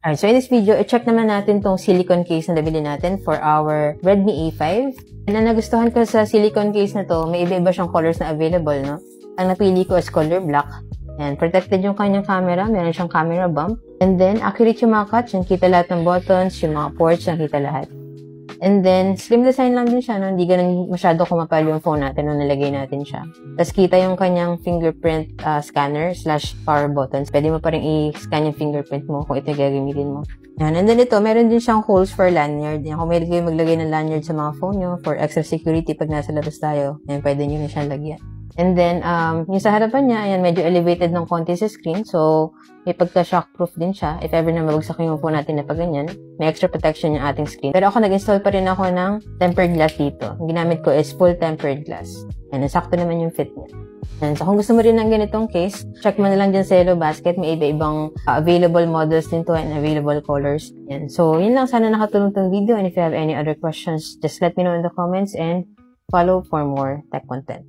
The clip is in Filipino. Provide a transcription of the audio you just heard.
Alright, so in this video, i-check naman natin tong silicone case na nabili natin for our Redmi A5. And ang nagustuhan ko sa silicone case na to, may iba-iba siyang colors na available, no? Ang napili ko is color black. And protected yung kanyang camera, meron siyang camera bump. And then, accurate yung mga cuts, yung kita lahat ng buttons, yung mga ports, yung kita lahat. And then, slim design lang din siya, no? Hindi ganun masyado kumapal yung phone natin nung nilagay natin siya. Tapos kita yung kanyang fingerprint scanner / power buttons. Pwede mo pa rin i-scan yung fingerprint mo kung ito gagamitin mo. Yan. And then ito, meron din siyang holes for lanyard. Yan. Kung may kayo maglagay ng lanyard sa mga phone nyo for extra security pag nasa labas tayo, yan, pwede nyo na siyang lagyan. And then, yung sa harapan niya, ayan, medyo elevated ng konti sa screen. So, may pagka-shockproof din siya. If ever na mabagsak yung phone natin na pag ganyan, may extra protection yung ating screen. Pero ako, nag-install pa rin ako ng tempered glass dito. Ang ginamit ko is full tempered glass. And sakto naman yung fit niya. And so, kung gusto mo rin ng ganitong case, check mo na lang dyan sa Yellow Basket. May iba-ibang available models din to and available colors. And so, yun lang. Sana nakatulong tong video. And if you have any other questions, just let me know in the comments and follow for more tech content.